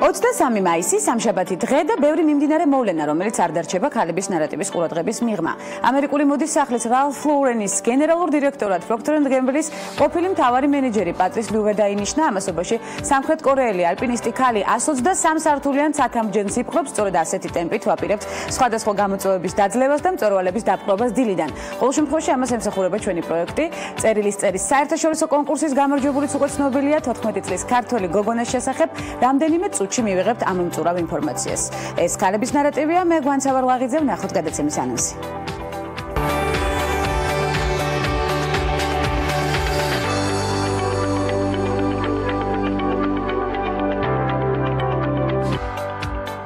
23 მაისი სამშაბათი დღე და ბევრი მიმდინარე მოვლენა, რომელიც არ დარჩება ქალების ნარატივის ყურადღების მიღმა. ამერიკული მოდის სახლის რალფ ლოურენის გენერალურ დირექტორად პროქტერ ენდ გემბლის ყოფილი მთავარი მენეჯერი პატრის ლიუვე დაინიშნა. ამასობაში სამხრეთ კორეელი ალპინისტი ქალი 123 სართულიან ცათამბჯენს იპყრობს, სწორედ ასეთი ტემპით ვაპირებთ სხვადასხვა გამოწვევების დაძლევას და მწვერვალების დაპყრობას დილიდან. ყოველ შემთხვევაში ამას ემსახურება ჩვენი პროექტი. წერილის წერის საერთაშორისო კონკურსის გამარჯვებულიც უკვე ცნობილია 14 წლის ქართველი გოგონას შესახებ. რამდენიმე წუთში მივიღებთ ამ უმწურავ ინფორმაციას. ეს ქალების ნარატივია, მე გვანცავარ ლაღიძე, ვნახოთ გადაცემის ანონსი.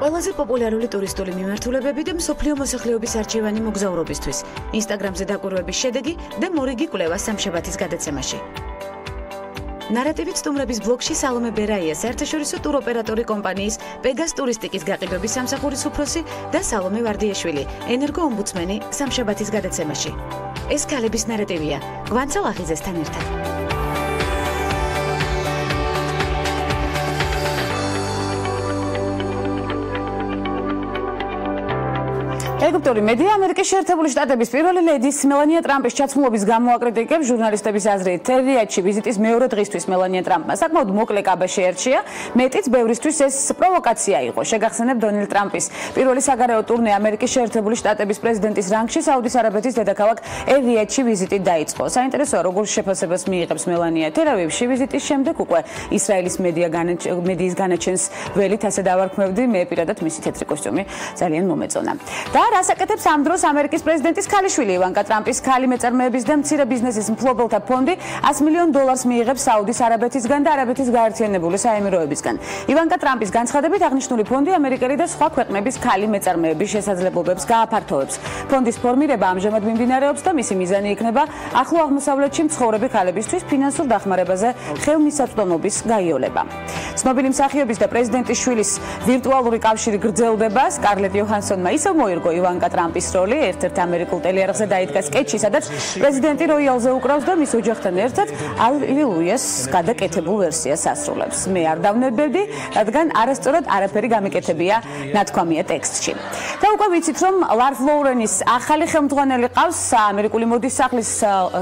ყველაზე პოპულარული ტურისტული მიმართულებები და მსოფლიო მოსახლეობის არჩევანი მოგზაურობისთვის. ინსტაგრამზე დაკვირვების შედეგი და მორიგი კვლევა სამშაბათის გადაცემაში. ნარატივით სტუმრების ბლოგში სალომე ბერაია, საერთაშორისო ტუროპერატორი კომპანიის პეგას ტურისტიკის გაყიდვების სამსახურის უფროსი და სალომე ვარდიაშვილი, ენერგო-ომბუდსმენი სამშაბათის გადაცემაში. ეს ქალების ნარატივია. გვანცა ლაღიძესთან ერთად. ეგვიპტური მედია ამერიკის შეერთებული შტატების პირველი ლედის მელანია ტრამპის ჩაცმულობის გამო აკრიტიკებს ჟურნალისტების აზრით. რიადში ვიზიტის მეორე დღისთვის მელანია ტრამპმა საკმაოდ მოკლე კაბა შეერჩია, მეტიც ბევრისთვის ეს პროვოკაცია იყო. შეგახსენებთ დონალდ ტრამპის პირველი საგარეო ტურნე ამერიკის შეერთებული შტატების პრეზიდენტის რანგში საუდის არაბეთის დედაქალაქ რიადში ვიზიტით დაიწყო. საინტერესოა, როგორ შეფასებას მიიღებს მელანია თელ-ავივში ვიზიტის შემდეგ უკვე ისრაელის მედიის განაჩენს ველით ასე დავარქმევდი, მე პირადად მისი თეთრი კოსტიუმი ძალიან მომეწონა. და რას აკეთებს ამ დროს ამერიკის პრეზიდენტის ქალიშვილი ივანკა ტრამპის ქალი მეწარმეების და მცირე ბიზნესის მფლობელთა ფონდი $100 მილიონ მიიღებს საუდის არაბეთისგან და არაბეთის გაერთიანებული საემიროებისგან. ივანკა ტრამპის განცხადებით აღნიშნული ფონდი ამერიკელი და სხვა ქვეყნების ქალი მეწარმეების შესაძლებლობებს გააფართოვებს. ფონდის ფორმირება ამჟამად მიმდინარეობს და მისი მიზანი იქნება ახლო აღმოსავლეთში მცხოვრები ქალებისთვის ფინანსურ დახმარებაზე ხელმისაწვდომობის გაიოლება. ცნობილი მსახიობის და პრეზიდენტის შვილის ვირტუალური კავშირი გრძელდება. სკარლეტ იოჰანსონმა ისევ მოირგო ივანკა ტრამპის როლი ერთ-ერთ ამერიკულ ტელეარხზე დაიდგა სკეჩი, სადაც პრეზიდენტი როიალზე უკრავს და მის ოჯახთან ერთად ალილუიას გადაკეთებულ ვერსიას ასრულებს. მე არ დავნებებდი, რადგან არასწორად არაფერი გამიკეთებია, ნათქვამია ტექსტში. და უკვე ვიცით, რომ რალფ ლოურენის ახალი ხელმძღვანელი ყავს ამერიკული მოდის სახლის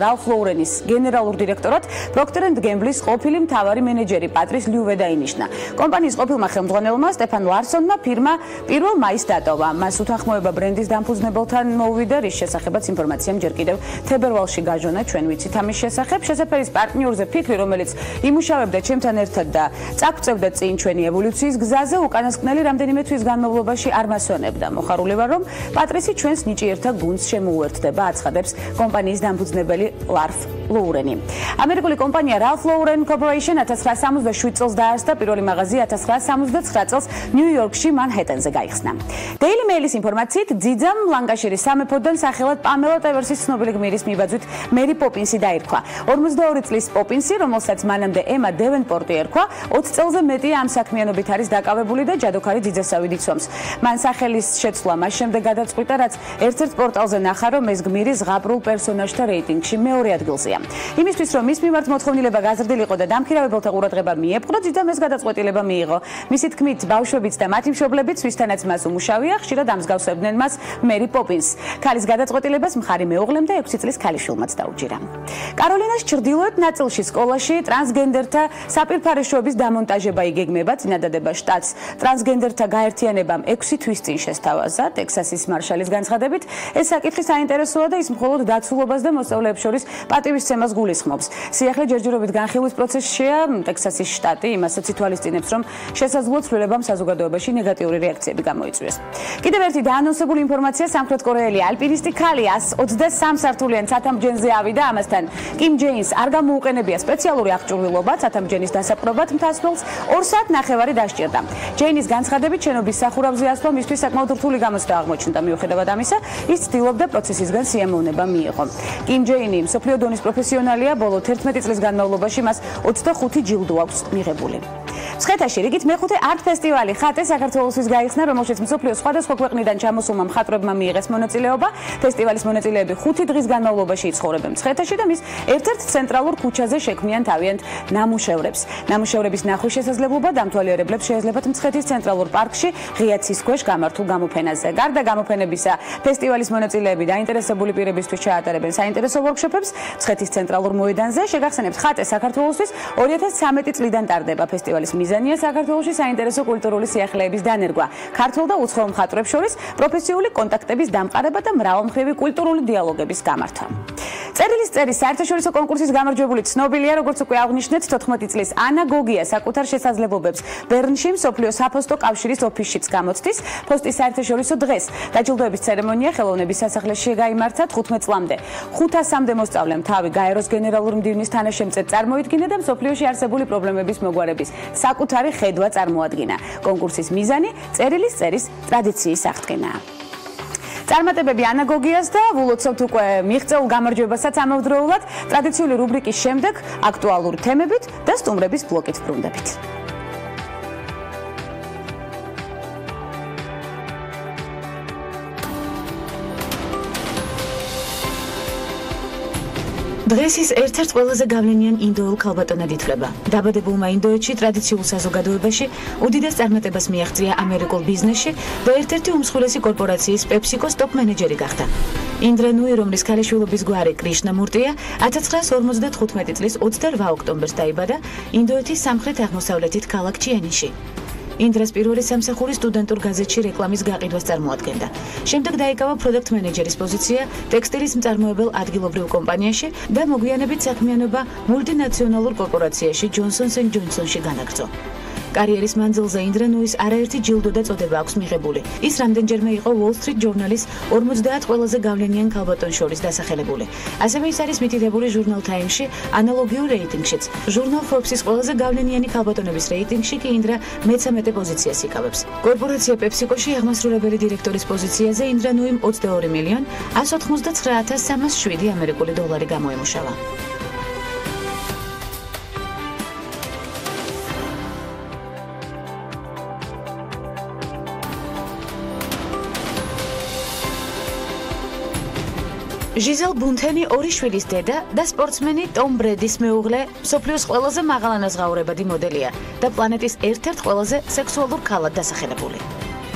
რალფ ლოურენის გენერალურ დირექტორად პროქტერ ენდ გემბლის ყოფილი მთავარი მენეჯერი პატრის ლიუვე დაინიშნა. კომპანიის ყოფილმა ხელმძღვანელმა სტეფან ლარსონმა ფირმა 1 მაისს დატოვა. მას უთანხმოება ბრენდის დამფუძნებელთან მოუვიდა, რის შესახებაც ინფორმაციამ ჯერ კიდევ თებერვალში გაჟონა, ჩვენ ვიცით ამის შესახებ. შესაძფერის პარტნიორზე ფიქრი, რომელიც იმუშავებდა ჩემთან ერთად და წაგწევდა წინ ჩვენი ევოლუციის გზაზე, უკანასკნელი რამდენიმე თვის განმავლობაში არ მასვენებდა. მოხარული ვარ, რომ პატრისი ჩვენს ნიჭიერთა გუნდს შემოუერთდება, აცხადებს კომპანიის დამფუძნებელი რალფ ლოურენი. ამერიკული კომპანია რალფ ლოურენ კორპორეიშენ 1967 წელს დაარსდა, პირველი მაღაზია 1979 წელს ნიუ-იორკში მანჰეტენზე გაიხსნა. Daily Mail-ის ინფორმაციით, ძიძამ ლანკაშირის სამეფოდან სახელად პამელა ტევერსის ცნობილი გმირის მიბაძვით მერი პოპინსი დაირქვა. 42 წლის პოპინსი, რომელსაც მანამდე ემა დევენპორტი ერქვა, 20 წელზე მეტია ამ საქმიანობით არის დაკავებული და ჯადოქარი ძიძასავით იცვამს. მან სახელის შეცვლა მას შემდეგ გადაწყვიტა, რაც ერთ-ერთ პორტალზე ნახა, რომ ეს გმირი ზღაპრულ პერსონაჟთა რეიტინგში მეორე ადგილზეა. იმისთვის, რომ მის მიმართ მოთხოვნილება გაზრდილიყო და დამქირავებელთა ყურადღება მიეპყრო, ძიძამ ეს გადაწყვეტილება მიიღო. მისი თქმით, ბავშვებიც და მათი მშობლებიც, ვისთანაც მას უმუშავია, ხშირად ამსგავსებდნენ მას მერი პოპინს. ქალის გადაწყვეტილებას მხარი მეუღლემ და 6 წლის ქალიშვილმაც დაუჭირა. კაროლინას ჩრდილოეთ ნაწილში სკოლაში ტრანსგენდერთა საპირფარეშოების დამონტაჟება იგეგმება. წინადადება შტატს ტრანსგენდერთა გაერთიანებამ 6 თვის წინ შესთავაზა. ტექსასის მარშალის განცხადებით, ეს საკითხი საინტერესოა და ის მხოლოდ დაცულობას და მოსწავლეებს შორის პატივისცემას გულისხმობს. სიახლე ჯერჯერობით განხილვის პროცესშია. ტექსასის შტატი იმასაც ითვალისწინებს, რომ შესაძლოა ცვლილებამ საზოგადოებაში ნეგატიური რეაქციები გამოიწვიოს. კიდევ ერთი დაანონსებული ინფორმაცია, სამხრეთ კორეელი ალპინისტი ქალი 123 სართულიან ცათამბჯენზე ავიდა, ამასთან კიმ ჯეინს არ გამოუყენებია სპეციალური აღჭურვილობა, ცათამბჯენის დასაპყრობად მთასმელს 2 საათნახევარი დასჭირდა. ჯეინის განცხადებით, შენობის სახურავზე ასვლა მისთვის საკმაოდ რთული გამოცდა აღმოჩნდა. მიუხედავად ამისა, ის ცდილობდა პროცესისგან სიამოვნება მიიღო. კიმ ჯეინი მსოფლიო დონის პროფესიონალია, ბოლო 11 წლის განმავლობაში მას 25 ჯილდო აქვს მიღებული. მცხეთაში რიგით მეხუთე არტ ფესტივალი ხატე საქართველოსთვის გაიხსნა, რომელშიც მსოფლიოს სხვადასხვა ქვეყნიდან ჩამოსულმა მხატვრებმა მიიღეს მონაწილეობა. ფესტივალის მონაწილეები 5 დღის განმავლობაში იცხოვრებენ მცხეთაში და მის ერთ-ერთ ცენტრალურ ქუჩაზე შექმნიან თავიანთ ნამუშევრებს. ნამუშევრების ნახვის შესაძლებლობა დამთვალიერებლებს შეეძლებათ მცხეთის ცენტრალურ პარკში ღია ცის ქვეშ გამართულ გამოფენაზე. გარდა გამოფენებისა, ფესტივალის მონაწილეები დაინტერესებული პირებისთვის ჩაატარებენ საინტერესო ვორქშოპებს მცხეთის ცენტრალურ მოედანზე. შეგახსენებთ, ხატე საქართველოსთვის 2013 წლიდან ტარდება. ფესტივალის მიზანია საქართველოში საინტერესო კულტურული სიახლეების დანერგვა, ქართველ და უცხოელ მხატვრებს შორის პროფესიული კონტაქტების დამყარება და მრავალმხრივი კულტურული დიალოგების გამართვა. წერილის წერის საერთაშორისო კონკურსის გამარჯვებული ცნობილია, როგორც უკვე აღნიშნეთ, 14 წლის ანა გოგია საკუთარ შესაძლებლობებს ბერნში მსოფლიო საფოსტო კავშირის ოფისშიც გამოცდის. ფოსტის საერთაშორისო დღეს დაჯილდოების ცერემონია ხელოვნების სასახლეში გაიმართა 15 წლამდე. 500-მდე მოსწავლემ თავი გაეროს გენერალური მდივნის თანაშემწედ წარმოიდგინა და მსოფლიოში არსებული პრობლემების მოგვარების საკუთარი ხედვა წარმოადგინა. კონკურსის მიზანი წერილის წერის ტრადიციის აღდგენაა. წარმატებები ანა გოგიას და ვულოცავთ უკვე მიღწეულ გამარჯვებასაც ამავდროულად ტრადიციული რუბრიკის შემდეგ აქტუალური თემებით და სტუმრების ბლოკით ბრუნდებით. დღეს ის ერთ-ერთ ყველაზე გავლენიან ინდოელ ქალბატონად ითვლება. დაბადებულმა ინდოეთში ტრადიციულ საზოგადოებაში უდიდეს წარმატებას მიაღწია ამერიკულ ბიზნესში და ერთ-ერთი უმსხვილესი კორპორაციის PepsiCo-ს ტოპ მენეჯერი გახდა. ინდრა ნუი, რომლის ქალიშვილობის გვარი კრიშნა მურტია, 1955 წლის 28 ოქტომბერს დაიბადა ინდოეთის სამხრეთ-აღმოსავლეთით ქალაქ ჩიენიში. ინდრას პირველი სამსახური სტუდენტურ გაზეთში რეკლამის გაყიდვას წარმოადგენდა. შემდეგ დაიკავა პროდუქტ მენეჯერის პოზიცია ტექსტილის მწარმოებელ ადგილობრივ კომპანიაში და მოგვიანებით საქმიანობა მულტინაციონალურ კორპორაციაში ჯონსონს ენ ჯონსონში განაგრძო. კარიერის მანძილზე ინდრა ნუის არაერთი ჯილდო და წოდება აქვს მიღებული. ის რამდენჯერმე იყო Wall Street Journal-ის 50 ყველაზე გავლენიან ქალბატონს შორის დასახელებული. ასევე ის არის მითითებული ჟურნალ Time-ში ანალოგიურ რეიტინგშიც. ჟურნალ Forbes-ის ყველაზე გავლენიანი ქალბატონების რეიტინგში კი ინდრა მე-13 პოზიციას იკავებს. კორპორაცია PepsiCo-ში აღმასრულებელი დირექტორის პოზიციაზე ინდრა ნუიმ 22.199.307 ამერიკული დოლარი გამოიმუშავა. ჟიზელ ბუნთენი ორი შვილის დედა და სპორტსმენი ტომ ბრედის მეუღლე მსოფლიოს ყველაზე მაღალანაზღაურებადი მოდელია და პლანეტის ერთ-ერთ ყველაზე სექსუალურ ქალად დასახელებული.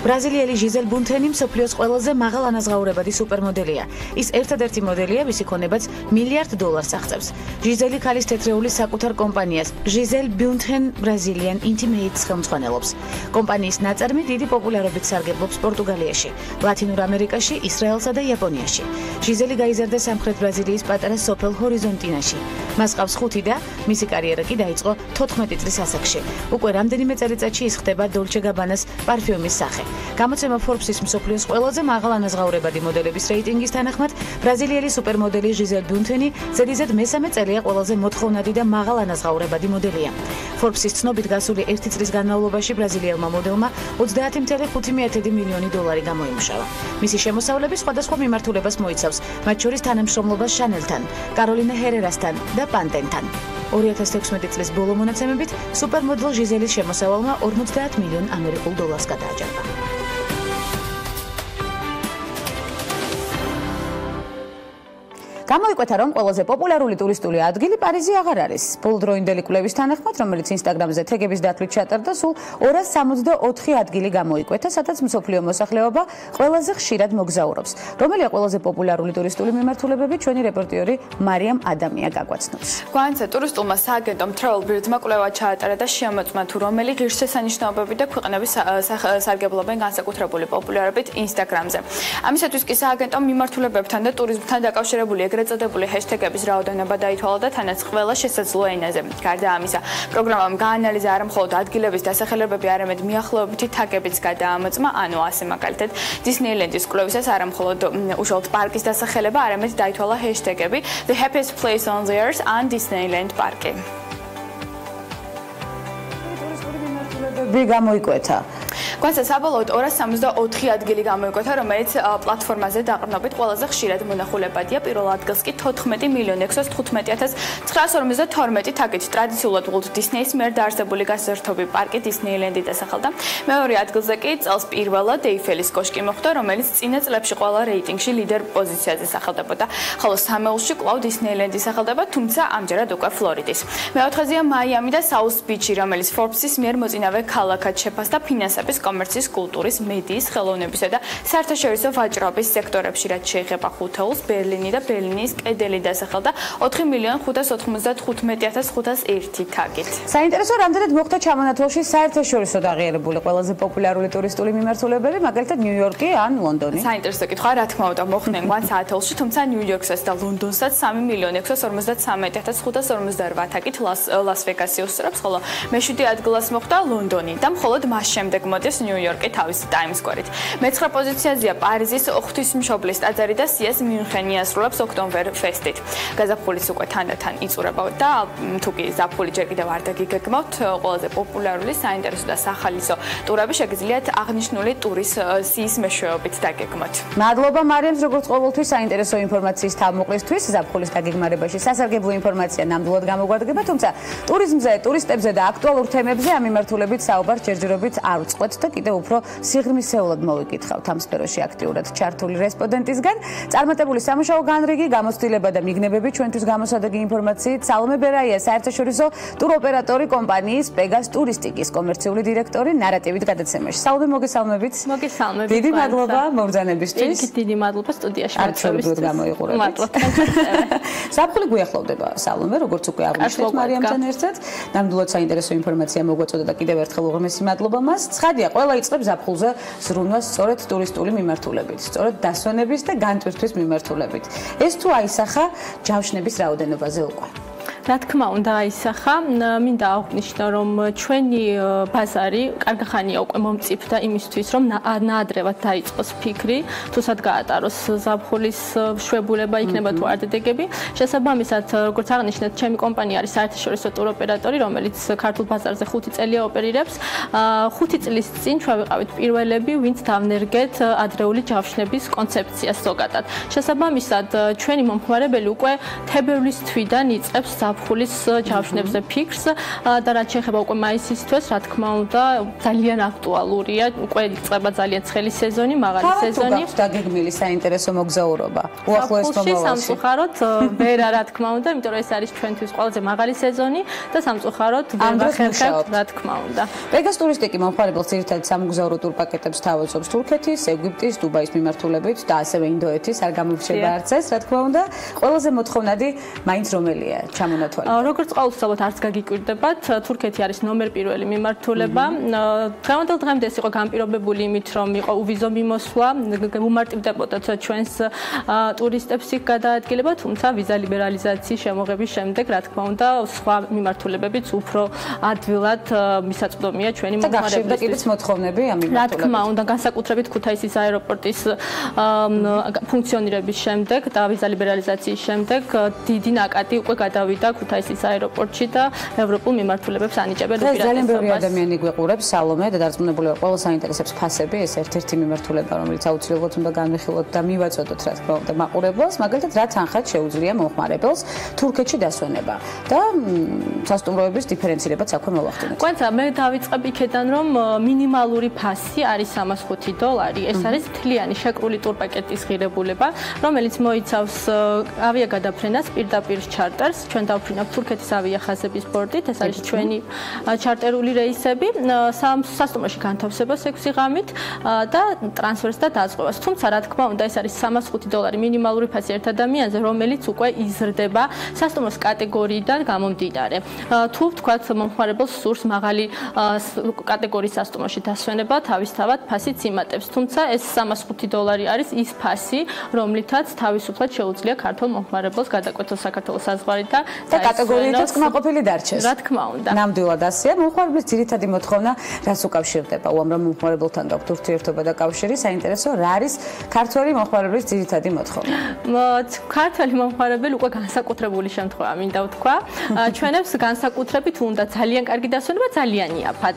ბრაზილიელი ჟიზელ ბუნთენი მსოფლიოს ყველაზე მაღალანაზღაურებადი სუპერმოდელია. ის ერთადერთი მოდელია, ვისი ქონებაც $1 მილიარდ აღწევს. ჟიზელი ქალის თეთრეული საკუთარ კომპანიას ჟიზელ ბუნთენ ბრაზილიან ინტიმეიტს ხელმძღვანელობს. კომპანიის ნაწარმი დიდი პოპულარობით სარგებლობს პორტუგალიაში, ლათინურ ამერიკაში, ისრაელსა და იაპონიაში. ჟიზელი გაიზარდა სამხრეთ ბრაზილიის პატარა სოფელ ჰორიზონტინაში. მას ყავს 5 და მისი კარიერა კი დაიწყო 14 წლის ასაკში. უკვე რამდენიმე წელიწადში ის ხდება დოლჩე გაბანას პარფიუმის სახე. გამოცემა Forbes-ის მსოფლიოს ყველაზე მაღალანაზღაურებადი მოდელების რეიტინგის თანახმად, ბრაზილიელი სუპერმოდელი ჟიზელ ბუნთენი ზედიზედ მესამე წელია ყველაზე მოთხოვნადი და მაღალანაზღაურებადი მოდელია. Forbes-ის ცნობით გასული 1 წლის განმავლობაში ბრაზილიელმა მოდელმა $30.5 მილიონი გამოიმუშავა. მისი შემოსავლები სხვადასხვა მიმართულებას მოიცავს, მათ შორის თანამშრომლობას შანელთან, კაროლინა ჰერერასთან და პანტენთან. 2016 წლის ბოლო მონაცემებით სუპერმოდელ ჟიზელის შემოსავალმა $50 მილიონ ამერიკულ დოლარს გადააჭარბა. გამოიკვეთა, რომ ყველაზე პოპულარული ტურისტული ადგილი პარიზი აღარ არის. ბოლოდროინდელი კვლევის თანახმად, რომელიც ინსტაგრამზე თეგების დათვლით ჩატარდა, სულ 274 ადგილი გამოიკვეთა, სადაც მსოფლიო მოსახლეობა ყველაზე ხშირად მოგზაურობს. რომელია ყველაზე პოპულარული ტურისტული მიმართულებები, ჩვენი რეპორტიორი მარიამ ადამია გაგვაცნობს. გვანცე ტურისტულმა სააგენტომ Travelbird-მა კვლევა ჩაატარა და შეამოწმა თუ რომელი ღირსშესანიშნაობები და ქვეყნების სარგებლობენ განსაკუთრებული პოპულარობით ინსტაგრამზე. ამისათვის კი სააგენტომ მიმართულებებთან და ტურიზმთან დაკავშირებული ეგრეთ წოდებული ჰეშტეგების რაოდენობა დაითვალა და თანაც ყველა შესაძლო ენაზე. გარდა ამისა, პროგრამამ გაანალიზა არა მხოლოდ ადგილების დასახელებები, არამედ მიახლოებითი თაგებიც გადაამოწმა, ანუ ასე მაგალითად დისნეილენდის კვლევისას არა მხოლოდ უშუალოდ პარკის დასახელება, არამედ დაითვალა ჰეშტეგები The happiest place on the earth and Disneyland park. გამოიკვეთა. გვაცა საბოლოოდ 264 ადგილი გამოიკვეთა, რომელიც პლატფორმაზე დაყრდნობით ყველაზე ხშირად მონახულებადია. პირველ ადგილს კი 14,615,952 თაგით ტრადიციულად Walt Disney-ის მიერ დაარსებული გასართობი პარკი Disneyland-ი დასახელდა. მეორე ადგილზე კი წელს პირველად Eiffelis კოშკი მოხვდა, რომელიც წინა წლებში ყველა რეიტინგში ლიდერ პოზიციაზე სახელდებოდა. ხოლო სამეულში კვლავ Disneyland-ი სახელდება, თუმცა ამჯერად უკვე ფლორიდის. მეოთხეზეა Miami და South Beach-ი, რომელიც Forbes-ის მიერ მოწინავე ქალაქად შეფასდა ფინანსების, კომერციის, კულტურის, მედიის, ხელოვნებისა და საერთაშორისო ვაჭრობის სექტორებში, რაც შეეხება ხუთეულს, ბერლინი და ბერლინის კედელი დასახელდა 4,595,501 თაგით. საინტერესო, რამდენად მოხდა ჩამონათვალში საერთაშორისო აღიარებული ყველაზე პოპულარული ტურისტული მიმართულებები, მაგალითად ნიუ-იორკი ან ლონდონი. საინტერესო კითხვა, რა თქმა უნდა, მოხდნენ გვანც ათეულში, თუმცა ნიუ-იორკსაც და ლონდონსაც 3,653,548 თაგით ლას ვეგასი უსწრებს, ხოლო მე-7 ადგილას მოხვდა ლონდონი და მხოლოდ მას შემდეგ მოდის ნიუ-იორკი თავისი Times Square-ით. მე-9 პოზიციაზეა პარიზის ღვთისმშობლის ტაძარი და სიას მიუნხენი ასრულებს ოქტომბერ ფესტით. გაზაფხულიც უკვე თანდათან იწურება და თუ კი ზაფხული ჯერ კიდევ არ დაგიგეგმავთ, ყველაზე პოპულარული, საინტერესო და სახალისო ტურები შეგიძლიათ აღნიშნული ტურის სიის მეშვეობით დაგეგმოთ. მადლობა მარიამს, როგორც ყოველთვის საინტერესო ინფორმაციის თავმოყრისთვის. ზაფხულის დაგეგმარებაში სასარგებლო ინფორმაცია ნამდვილად გამოგვადგება, თუმცა ტურიზმზე, ტურისტებზე და აქტუალურ თემებზე ამ მიმართულებით საუბარს ჯერჯერობით არ ვწყვეთ და კიდევ უფრო სიღრმისეულად მოვიკითხავთ ამ სფეროში აქტიურად ჩართული რესპონდენტისგან. წარმატებული სამუშაო განრიგი, გამოცდილება და მიგნებები ჩვენთვის გამოსადეგი ინფორმაციით. სალომე ბერაია, საერთაშორისო ტუროპერატორი კომპანიის პეგას ტურისტიკის კომერციული დირექტორი ნარატივით გადაცემაში. სალომე, მოგესალმებით. მოგესალმებით. დიდი მადლობა მომბრძანებისთვის. დიდი მადლობა სტუდიაში არჩევლად გამოიყურებით. მადლობა. ზაფხული გვიახლოვდება, სალომე, როგორც უკვე აღნიშნეთ მარიამთან ერთად. ნამდვილად საინტერესო ინფორმაცია მოგვაწოდა და კიდევ ერთხელ უღრმესი მადლობა მას. ცხადია, ყველა იწყებს ზაფხულზე ზრუნვას სწორედ ტურისტული მიმართულებით, სწორედ დასვენების და განტვირთვის მიმართულებით. ეს თუ აისახა ჯავშნების რაოდენობაზე უკვე. რა თქმა უნდა აისახა, მინდა აღვნიშნო, რომ ჩვენი ბაზარი კარგი ხანია უკვე მომწიფდა იმისთვის, რომ ნაადრევად დაიწყოს ფიქრი, თუსად გაატაროს ზაფხულის შვებულება, იქნება თუ არ დადეგები. შესაბამისად, როგორც აღნიშნეთ, ჩემი კომპანია არის საერთაშორისო ტუროპერატორი, რომელიც ქართულ ბაზარზე 5 წელია ოპერირებს. 5 წლის წინ ჩვენ ვიყავით პირველები, ვინც დავნერგეთ ადრეული ჯავშნების კონცეფციას ზოგადად. შესაბამისად, ჩვენი მომხმარებელი უკვე თებერვლის თვიდან იწყებს ზაფხულის ჯავშნებზე ფიქრს და რაც შეეხება უკვე მაისის თვეს, რა თქმა უნდა, ძალიან აქტუალურია. უკვე იწყება ძალიან ცხელი სეზონი, მაღალი სეზონი. თავად დაგეგმილი საინტერესო მოგზაურობა. უახლოეს მომავალში. სამწუხაროდ ვერა, რა თქმა უნდა, იმიტომ რომ ეს არის ჩვენთვის ყველაზე მაღალი სეზონი და სამწუხაროდ ვერ ვახერხებთ, რა თქმა უნდა. პეგას ტურისტიკი მომხმარებელს ძირითადად სამოგზაურო ტურპაკეტებს თავაზობს თურქეთის, ეგვიპტის, დუბაის მიმართულებით და ასევე ინდოეთის, არ გამოირჩევა არც ეს, რა თქმა უნდა. ყველაზე მოთხოვნადი მაინც რომელია? როგორც ყოველთვის არც გაგიკვირდებათ, თურქეთი არის ნომერ პირველი მიმართულება. დღევანდელ დღემდე ეს იყო განპირობებული იმით, რომ იყო უვიზო მიმოსვლა, უმარტივდებოდათ ჩვენს ტურისტებს იქ გადაადგილება, თუმცა ვიზა ლიბერალიზაციის შემოღების შემდეგ, რა თქმა უნდა, სხვა მიმართულებებიც უფრო ადვილად მისაწვდომია ჩვენი მომხმარებლისთვის. და კიდეც მოთხოვნები ამ მიმართულებებით. რა თქმა უნდა, განსაკუთრებით ქუთაისის აეროპორტის ფუნქციონირების შემდეგ და ვიზა ლიბერალიზაციის შემდეგ დიდი ნაკადი უკვე გადავიდა ქუთაისის აეროპორტში და ევროპულ მიმართულებებს ანიჭებენ უპირატესობას. ძალიან ბევრი ადამიანი გვეყურებს, სალომე, და დარწმუნებული ვარ, ყველა საინტერესებს ფასები, ეს ერთ-ერთი მიმართულება, რომელიც აუცილებლად უნდა განვიხილოთ და მივაწოდოთ, რა თქმა უნდა, მაყურებელს, მაგალითად, რა თანხად შეუძლია მომხმარებელს თურქეთში დასვენება და სასტუმროების დიფერენცირებაც აქვე მოვახდინოთ. ყვენცა, მე დავიწყებ იქედან, რომ მინიმალური ფასი არის $305. ეს არის მთლიანი შეკრული ტურპაკეტის ღირებულება, რომელიც მოიცავს ავიაგადაფრენას, პირდაპირ ჩარტერს. ჩვენ დავფრინავთ თურქეთის ავიახაზების ბორტით, ეს არის ჩვენი ჩარტერული რეისები, სასტუმროში განთავსებას 6 ღამით და ტრანსფერს და დაზღვევას. თუმცა, რა თქმა უნდა, ეს არის $305 მინიმალური ფასი ერთ ადამიანზე, რომელიც უკვე იზრდება სასტუმროს კატეგორიიდან გამომდინარე. თუ ვთქვათ, მომხმარებელს სურს მაღალი კატეგორიის სასტუმროში დასვენება, თავისთავად ფასიც იმატებს. თუმცა, ეს $305 არის ის ფასი, რომლითაც თავისუფლად შეუძლია ქართულ მომხმარებელს გადაკვეთოს საქართველოს საზღვარით და და კატეგორიითაც კმაყოფილი დარჩეს. რა თქმა უნდა. ნამდვილად ასეა. მომხმარებლის ძირითადი მოთხოვნა რას უკავშირდება? უამრავ მომხმარებელთან გაქვთ ურთიერთობა და კავშირი, საინტერესო რა არის ქართველი მომხმარებლის ძირითადი მოთხოვნა? ქართველი მომხმარებელი უკვე განსაკუთრებული შემთხვევა მინდა ვთქვა. ჩვენებს განსაკუთრებით უნდა ძალიან კარგი დასვენება, ძალიან იაფად.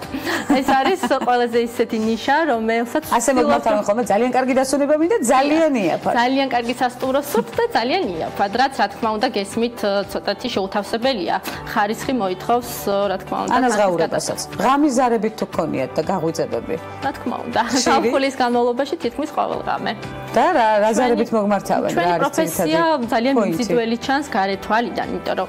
ეს არის ყველაზე ისეთი ნიშა, რომელსაც ასე მოგმართავენ ხოლმე ძალიან კარგი დასვენება მინდა, ძალიან იაფად. ძალიან კარგი სასტუმრო სურთ და ძალიან იაფად. რაც რა თქმა უნდა გესმით ცოტათი შეუთავსებელია. ხარისხი მოითხოვს რა თქმა უნდა ანაზღაურებასაც. ღამის ზარებით თუ გქონიათ და გაღვიძებები? რა თქმა უნდა. სამხულის განმავლობაში თითქმის ყოველ ღამე. და რა ზარებით მოგმართავენ? რა არის პროფესია ძალიან მძიდველი ჩანს გარეთ თვალიდან, იმიტომ რომ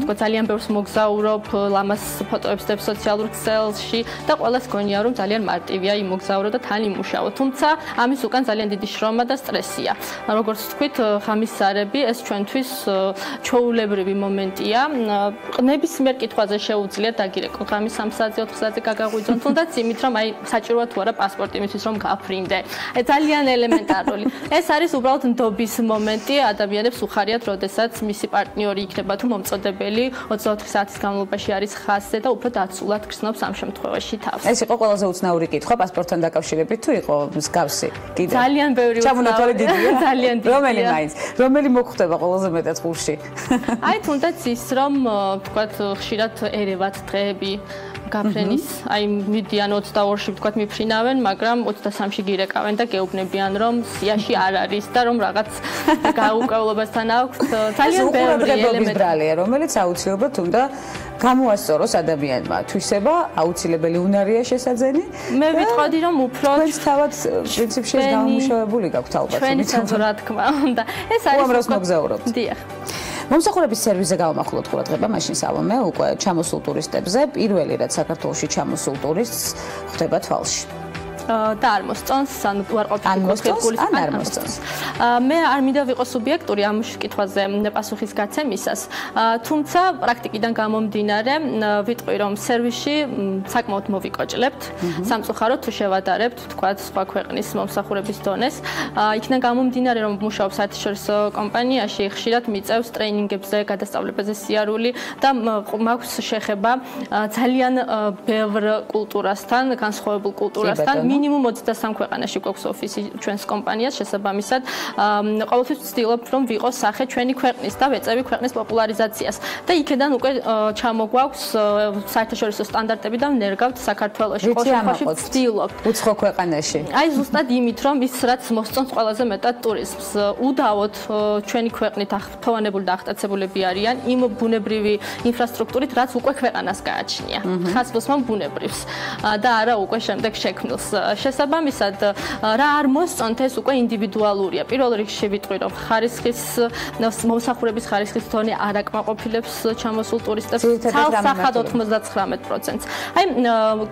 თქო ძალიან ბევრს მოგზაურობ, ლამას ფოტოებს დებ სოციალურ ქსელში და ყველას გონია რომ ძალიან მარტივია იმოგზაურო და თან იმუშაო. თუმცა ამის უკან ძალიან დიდი შრომა და სტრესია. როგორც თქვით, ღამის ზარები ეს ჩვენთვის ჩვეულებრივი მომენტია. ნებისმიერ კითხვაზე შეუძლიათ დაგირეკო ღამის 3 საათზე 4 საათზე გაგაღვიძონ, თუნდაც იმით რომ აი საჭიროა თუ არა პასპორტი იმისთვის რომ გაფრინდე. ძალიან ელემენტარული. ეს არის უბრალოდ ნდობის მომენტი, ადამიანებს უხარიათ, როდესაც მისი პარტნიორი იქნება თუ მომწოდებელი 24 საათის განმავლობაში არის ხაზზე და უფრო დაცულად გრძნობს ამ შემთხვევაში თავს. ეს იყო ყველაზე უცნაური კითხვა პასპორტთან დაკავშირებით თუ იყო მსგავსი? კიდე ძალიან ბევრი ჩამონათვალი დიდია. ძალიან დიდია. რომელი მაინც? რომელი მოგხვდება ყველაზე მეტად ხურში? აი თუნდაც ის რომ ვთქვათ ხშირად ერევათ დღეები გაფრენის, აი მიდიან 22-ში ვთქვათ მიფრინავენ, მაგრამ 23-ში გირეკავენ და გეუბნებიან რომ სიაში არ არის და რომ რაღაც გაუკვევლობასთან აქვს ძალიან ბევრი ელემენტია, რომელიც აუცილებლად უნდა გამოასწოროს ადამიანმა. თვისება აუცილებელი უნარია შესაძენი. მე ვიტყოდი რომ უფრო თქვენს თავად პრინციპში ეს გამომუშავებული გაქვთ ალბათ. ჩვენისაც რა თქმა უნდა. ეს არის უამროს მოგზაურობთ. დიახ. მომსახურების სერვისზე გავამახვილოთ ყურადღება მაშინ სალომე უკვე ჩამოსულ ტურისტებზე პირველი რაც საქართველოში ჩამოსულ ტურისტს ხდება თვალში. და არ მოსწონს, ანუ უარყოფითი ან არ მოსწონს. მე არ მინდა ვიყო სუბიექტური ამ კითხვაზე პასუხის გაცემისას, თუმცა პრაქტიკიდან გამომდინარე ვიტყვი რომ სერვისში საკმაოდ მოვიკოჭლებთ, სამწუხაროდ თუ შევადარებთ, თქვათ სხვა ქვეყნის მომსახურების დონეს, იქიდან გამომდინარე რომ მუშაობ საერთაშორისო კომპანიაში, ხშირად მიწევს ტრეინინგებზე, გადასწავლებაზე სიარული და მაქვს შეხება ძალიან ბევრ კულტურასთან, განსხვავებულ კულტურასთან. მინიმუმ 23 ქვეყანაში გვაქვს ოფისი ჩვენს კომპანიას, შესაბამისად, ყოველთვის ვცდილობ რომ ვიყოს სახე ჩვენი ქვეყნის და ვეწევი ქვეყნის პოპულარიზაციას. და იქიდან უკვე ჩამოგვაქვს საერთაშორისო სტანდარტები და ვნერგავთ საქართველოში. ყოველთვის ვცდილობ უცხო ქვეყანაში. აი ზუსტად იმით რომ ის რაც მოსწონს ყველაზე მეტად ტურიზმს. უდავოდ ჩვენი ქვეყნით ახთოვანებული და ახტაცებულები არიან იმ ბუნებრივი ინფრასტრუქტურით, რაც უკვე ქვეყანას გააჩნია. ხაზგოსმან ბუნებრივს და არა უკვე შემდეგ შექმნილს. შესაბამისად, რა არ მოსწონთ ეს უკვე ინდივიდუალურია. პირველ რიგში ვიტყვი რომ ხარისხის მომსახურების ხარისხის დონე არ აკმაყოფილებს ჩამოსულ ტურისტებს ცალსახად 99%. აი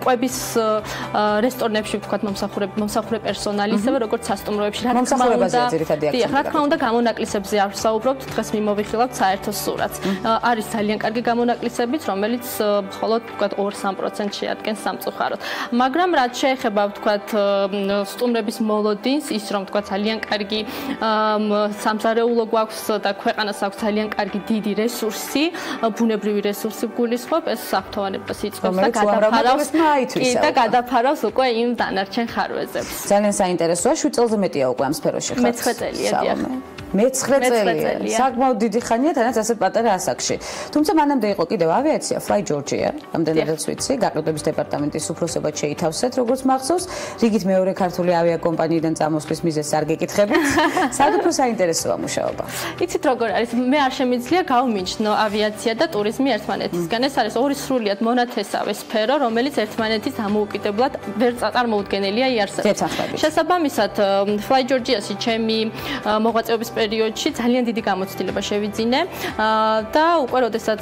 კვების რესტორნებში ვთქვათ მომსახურე პერსონალი, ისევე როგორც სასტუმროებში, რა თქმა უნდა, რა თქმა უნდა გამონაკლისებზე არ ვსაუბრობთ, დღეს მიმოვიხილავთ საერთო სურათს. არის ძალიან კარგი გამონაკლისებიც, რომელიც მხოლოდ ვთქვათ 2-3% შეადგენს სამწუხაროდ. მაგრამ რაც შეეხება ვთქვათ სტუმრების მოლოდინს, ის რომ ვთქვათ ძალიან კარგი სამზარეულო გვაქვს და ქვეყანას აქვს ძალიან კარგი დიდი რესურსი, ბუნებრივი რესურსი გულისხმობ, ეს საფრთხოვანებას იწყებს და გადაფარავს უკვე იმ დანარჩენ ხარვეზებს. ძალიან საინტერესოა, 7 წელზე მეტია უკვე ამ სფეროში ხართ. 9 წელია, დიახ. 9 წელია. საკმაოდ დიდი ხანია, თანაც ასეთ პატარა ასაკში. თუმცა მანამდე იყო კიდევ ავიაცია, Fly Georgia, რამდენადაც ვიცი, გაყიდვების დეპარტამენტის უფროსებად შეითავსეთ, როგორც მახსოვს, რიგით მეორე ქართული ავიაკომპანიიდან წამოსვლის მიზეზს არ გეკითხებით. სად უფრო საინტერესოა მუშაობა? იცით როგორ არის, მე არ შემიძლია გავმიჯნო ავიაცია და ტურიზმი ერთმანეთისგან. ეს არის ორი სრულიად მონათესავე სფერო, რომელიც ერთმანეთის დამოუკიდებლად ვერ წარმოუდგენელია იარსებებს. შესაბამისად, Fly Georgia-ში ჩემი მოღვაწეობის პერიოდში ძალიან დიდი გამოცდილება შევიძინე და უკვე როდესაც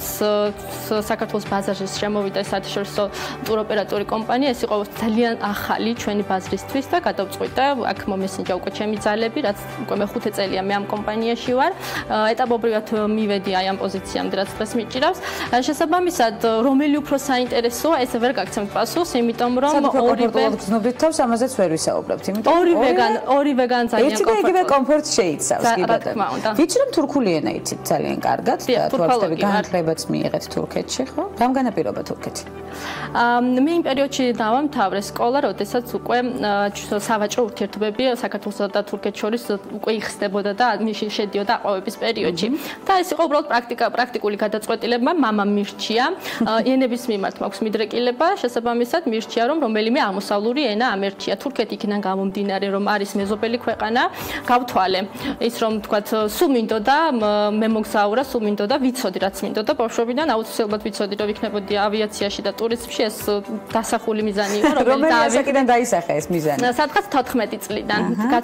საქართველოს ბაზარში შემოვიდა საერთაშორისო ტუროპერატორი კომპანია, ეს იყო ძალიან ახალი ჩვენი ბაზრისთვის და გადავწყვიტე აქ მომესინჯა უკვე ჩემი ძალები, რაც უკვე მე-5 წელია მე ამ კომპანიაში ვარ. ეტაპობრივად მივედი აი ამ პოზიციამდე, რაც დღეს მიჭირავს. შესაბამისად, რომელი უფრო საინტერესოა, ესე ვერ გაგცემთ პასუხს, იმიტომ რომ ორივე გრძნობდით თავს, ამაზეც ვერ ვისაუბრებთ, იმიტომ ორივეგან ძალიან კომფორტია. იგივე კომფორტს შეიცავს, კი ბატონო. ვიცი რომ თურქული ენა იცით ძალიან კარგად და თურქები განათლებაც მიიღეთ თურქეთში, ხო? რამ განაპირობა თურქეთი? მე იმ პერიოდში დავამთავრე სკოლა, როდესაც უკვე სავაჭრო ურთიერთობები საქართველოსა და თურქეთს შორის უკვე იხსნებოდა და შედიოდა აყვავების პერიოდში. და ეს იყო უბრალოდ პრაქტიკული გადაწყვეტილება, მამამ მირჩია. ენების მიმართ მაქვს მიდრეკილება, შესაბამისად მირჩია, რომ რომელიმე აღმოსავლური ენა ამერჩია. თურქეთი იქიდან გამომდინარე, რომ არის მეზობელი ქვეყანა, გავთვალე. ის რომ თქვათ, სულ მინდოდა მე მოგზაურა, სულ მინდოდა ვიცოდი, რაც მინდოდა ბავშვობიდან, აუცილებლად ვიცოდი, რომ ვიქნებოდი ავიაციაში და ტურიზმში, ეს დასახული მიზანი იყო, რომელიც ასაკიდან დაისახა ეს მიზანი. სადღაც 14 წლიდან.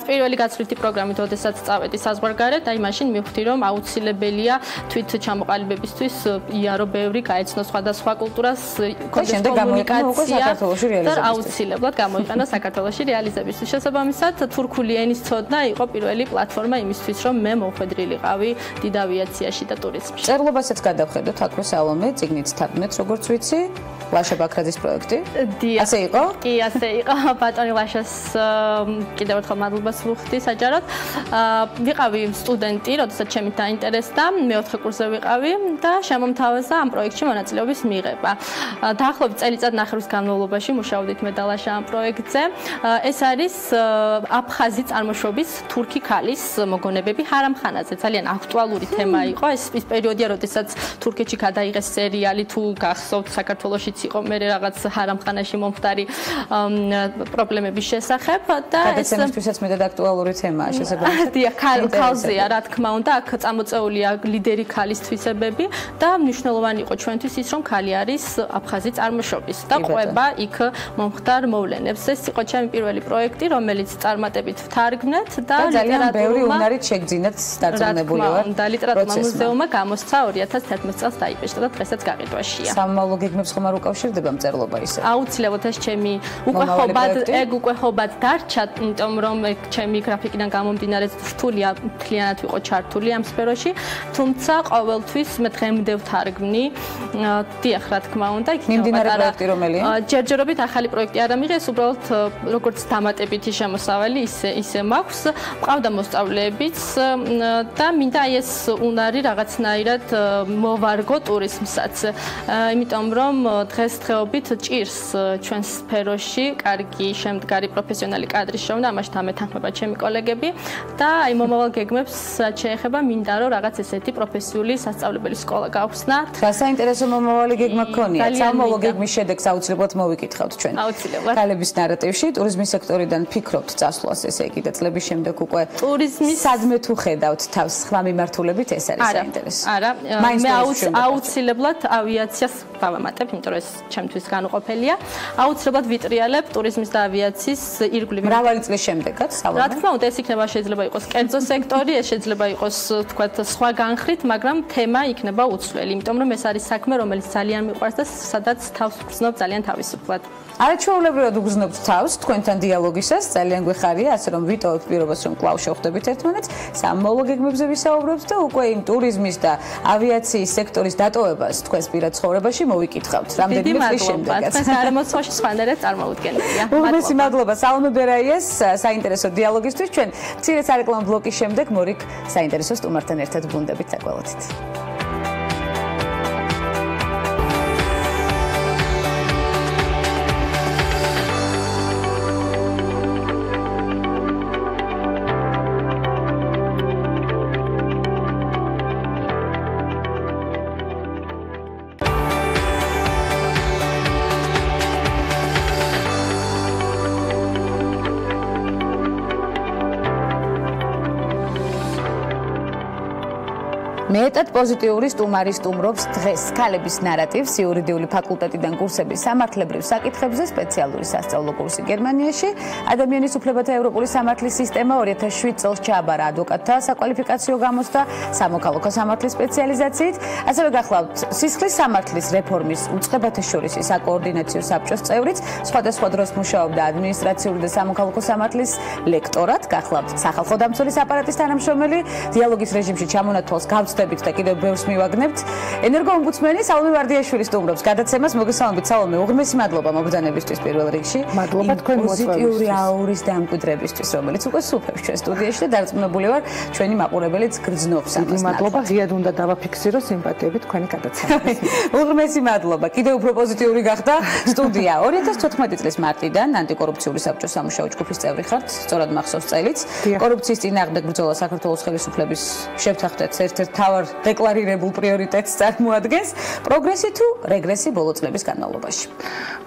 პირველი გაცვლითი პროგრამით, როდესაც წავედი საზღვარგარეთ, აი მაშინ მივხვდი, რომ აუცილებელია თვით ჩამოყალიბებისთვის იარო ბევრი, გაეცნო სხვადასხვა კულტურას, კონდეს კომუნიკაცია და აუცილებლად გამოიყენა საქართველოში რეალიზებისთვის. შესაბამისად, თურქული ენის ცოდნა იყო პირველი პლატფორმა იმისთვის, რომ მე მოვხვედრილიყავი დიდ ავიაციაში და ტურიზმში. წერლობასაც გადავხედოთ აქვე სალომე, წიგნით თარგმნეთ, როგორც ვიცი. ლაშა ბაქრაძის პროექტი. ასე იყო? კი, ასე იყო. ბატონი ლაშას კიდევ ერთხელ მადლობას ვუხდი საჯაროდ. ვიყავი სტუდენტი, როდესაც ჩემი დაინტერესდა, მე-4 კურსზე ვიყავი და შემომთავაზა ამ პროექტში მონაწილეობის მიღება. დაახლოებით წელიწად-ნახევრის განმავლობაში მუშაობდით მე და ლაშა ამ პროექტზე. ეს არის აფხაზი წარმოშობის თურქი ქალის მოგონებები ჰარამხანაზე. ძალიან აქტუალური თემა იყო. ეს პერიოდია, როდესაც თურქეთში გადაიღეს სერიალი, თუ გახსოვთ, საქართველოშიც იყო მე რაღაც ჰარამხანაში მომხდარი პრობლემების შესახებ და ეს გადაცემისთვისაც მეტად აქტუალური თემაა შესაძლოა. დიახ, ქალზეა, რა თქმა უნდა, აქ წამოწეულია ლიდერი ქალის თვისებები და მნიშვნელოვანი იყო ჩვენთვის ის, რომ ქალი არის აფხაზი წარმოშობის და ყვება იქ მომხდარ მოვლენებს. ეს იყო ჩემი პირველი პროექტი, რომელიც წარმატებით ვთარგმნეთ და ძალიან ბევრი უნარით შეგძინათ დარწმუნებული ვარ. და ლიტერატურა მუზეუმმა გამოსცა 2011 წელს დაიბეჭდა და დღესაც გაყიდვაშია. სამომავლო გეგმებს ხომ არ უკავშირდება მწერლობა ისე? აუცილებლად ეს ჩემი უკვე ხობად დარჩა, იმიტომ რომ ჩემი გრაფიკიდან გამომდინარე რთულია, მთლიანად ვიყო ჩართული ამ სფეროში, თუმცა ყოველთვის მე დღემდე ვთარგმნი. დიახ, რა თქმა უნდა, მიმდინარე პროექტი რომელია? ჯერჯერობით ახალი პროექტი არ ამიღე, ეს უბრალოდ როგორც დამატებითი შემოსავალი ისე მაქვს. მყავდა მოსწავლეებიც და მინდა აი ეს უნარი რაღაცნაირად მოვარგო ტურიზმსაც. იმიტომ რომ დღესდღეობით ჭირს ჩვენს სფეროში კარგი შემდგარი პროფესიონალი კადრის შოვნა, ამაში დამეთანხმება ჩემი კოლეგები და აი მომავალ გეგმებს შეეხება მინდა რომ რაღაც ესეთი პროფესიული სასწავლებელი სკოლა გავხსნა. რა საინტერესო მომავალი გეგმა გქონია? სამომავლო გეგმის შედეგს აუცილებლად მოვიკითხავთ ჩვენ. აუცილებლად. ქალების ნარატივში ტურიზმის სექტორიდან ფიქრობთ წასვლას, ესე იგი და წლების შემდეგ უკვე ტურიზმის სადმე თუ ხედავთ თავს სხვა მიმართულებით, ეს არის საინტერესო. არა, მე აუცილებლად ავიაციას დავამატებ, იმიტომ რომ ეს ჩემთვის განუყოფელია. აუცილებლად ვიტრიალებ ტურიზმის და ავიაციის ირგვლივ. მრავალი წლის შემდეგაც, სალომე. რა თქმა უნდა, ეს იქნება შეიძლება იყოს კერძო სექტორი, ეს შეიძლება იყოს თქვათ სხვა განხრით, მაგრამ თემა იქნება უცვლელი, იმიტომ რომ ეს არის საქმე, რომელიც ძალიან მიყვარს და სადაც თავს ვგრძნობ ძალიან თავისუფლად. არაჩვეულებრივად უგრძნობთ თავს თქვენთან დიალოგისას, ძალიან გვეხარია, ასე რომ ვიტოვებთ პირობას, რომ კვლავ შევხვდებით ერთმანეთს, სამომავლო გეგმებზე ვისაუბრებთ და უკვე იმ ტურიზმის და ავიაციის სექტორის დატოვებას თქვენს პირად ცხოვრებაში მოვიკითხავთ. რამდენიმე წლის შემდეგაც. თქვენს არამოცხოვში სხვანაირად წარმოუდგენელია. უღმესი მადლობა სალომე ბერაიას საინტერესო დიალოგისთვის. ჩვენ მცირე სარეკლამო ბლოკის შემდეგ მორიგ საინტერესო სტუმართან ერთად ბრუნდებით საკვალოთით. მეტად პოზიტიური სტუმარი სტუმრობს დღეს ქალების ნარატივს იურიდიული ფაკულტეტიდან კურსების სამართლებრივ საკითხებზე სპეციალური სასწავლო კურსი გერმანიაში ადამიანის უფლებათა ევროპული სამართლის სისტემა 2007 წელს ჩააბარა ადვოკატთა საკვალიფიკაციო გამოცდა სამოქალაქო სამართლის სპეციალიზაციით ასევე გახლავთ სისხლის სამართლის რეფორმის უწყებათა შორის საკოორდინაციო საბჭოს წევრიც სხვადასხვა დროს მუშაობდა ადმინისტრაციული და სამოქალაქო სამართლის ლექტორად გახლავთ სახალხო დამცველის აპარატის თანამშრომელი დიალოგის რეჟიმში ჩამონათვალს გავწდებით და კიდევ ბევრს მივაგნებთ ენერგოომბუდსმენი სალომე ვარდიაშვილი სტუმრობს გადაცემას მოგესალმებით სალომე უღრმესი მადლობა მოგზანებისთვის პირველ რიგში მადლობა თქვენ პოზიტიური აურის დამკვიდრებისთვის რომელიც უკვე სუფევს ჩვენ სტუდიაში და დარწმუნებული ვარ ჩვენი მაყურებელიც გრძნობს ამას მადლობა ღიად უნდა დავაფიქსირო სიმპათიები თქვენი გადაცემის უღრმესი მადლობა კიდევ უფრო პოზიტიური გახდა სტუდია 2014 წლის მარტიდან ანტიკორუფციული საბჭოს სამუშაო ჯგუფის წევრი ხართ სწორად მახსოვს წელიც კორუფციის წინააღმდეგ ბრძოლა საქართველოს ხელისუფლების შევთანხმდეთ ერთ-ერთ მთავარ დეკლარირებულ პრიორიტეტს წარმოადგენს პროგრესი თუ რეგრესი ბოლო წლების განმავლობაში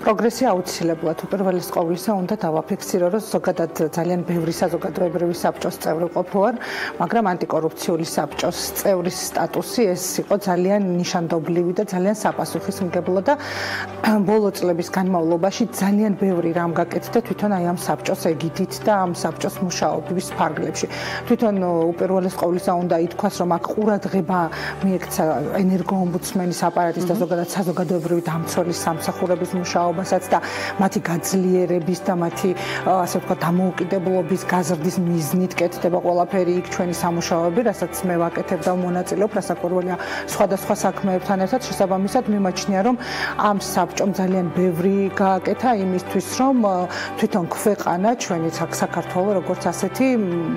პროგრესი აუცილებლად უპირველეს ყოვლისა უნდა დავაფიქსირო რომ ზოგადად ძალიან ბევრი საზოგადოებრივი საბჭოს წევრი ყოფილვარ მაგრამ ანტიკორუფციული საბჭოს წევრის სტატუსი ეს იყო ძალიან ნიშანდობლივი და ძალიან საპასუხისმგებლო და ბოლო წლების განმავლობაში ძალიან ბევრი რამ გაკეთდა თვითონ აი ამ საბჭოს ეგიდით და ამ საბჭოს მუშაობის ფარგლებში თვითონ უპირველეს ყოვლისა უნდა ითქვას რომ აქ ყურადღება მიექცა ენერგოომბუდსმენის აპარატის და ზოგადად საზოგადოებრივი დამცველის სამსახურების მუშაობასაც და მათი გაძლიერების და მათი ასე ვთქვათ დამოუკიდებლობის გაზრდის მიზნით კეთდება ყველაფერი იქ ჩვენი სამუშაოები რასაც მე ვაკეთებ და მონაწილეობ რასაკვირველია სხვადასხვა საქმეებთან ერთად შესაბამისად მიმაჩნია რომ ამ საბჭომ ძალიან ბევრი გააკეთა იმისთვის რომ თვითონ ქვეყანა ჩვენი საქართველო როგორც ასეთი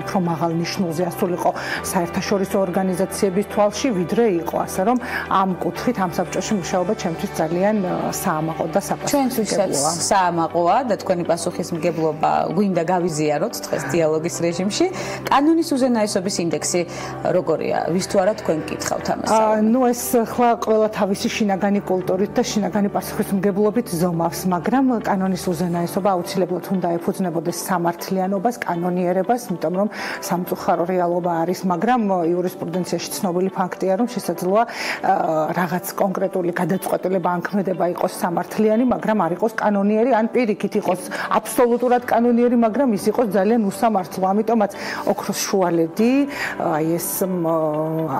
უფრო მაღალ ნიშნულზე ასულიყო საერთაშორისო ორგანიზაციების თვალში ვიდრე იყო ასე რომ ამ კუთხით ამ საბჭოში მუშაობა ჩემთვის ძალიან საამაყო და საპასუხისმგებლოა საამაყოა და თქვენი პასუხისმგებლობა გვინდა გავიზიაროთ დღეს დიალოგის რეჟიმში კანონის უზენაესობის ინდექსი როგორია ვის თუ არა თქვენ გითხავთ ამას ნუ ეს ხლა ყველა თავისი შინაგანი კულტურით და შინაგანი პასუხისმგებლობით ზომავს მაგრამ კანონის უზენაესობა აუცილებლად უნდა ეფუძნებოდეს სამართლიანობას კანონიერებას იმიტომ რომ სამწუხარო რეალობა არის მაგრამ იურისპრუდენციაში ცნობილი ფაქტია რომ შესაძლოა რაღაც კონკრეტული გადაწყვეტილება ან ქმედება იყოს სამართლიანი მაგრამ არ იყოს კანონიერი ან პირიქით იყოს აბსოლუტურად კანონიერი მაგრამ ის იყოს ძალიან უსამართლო ამიტომაც ოქროს შუალედი აი ეს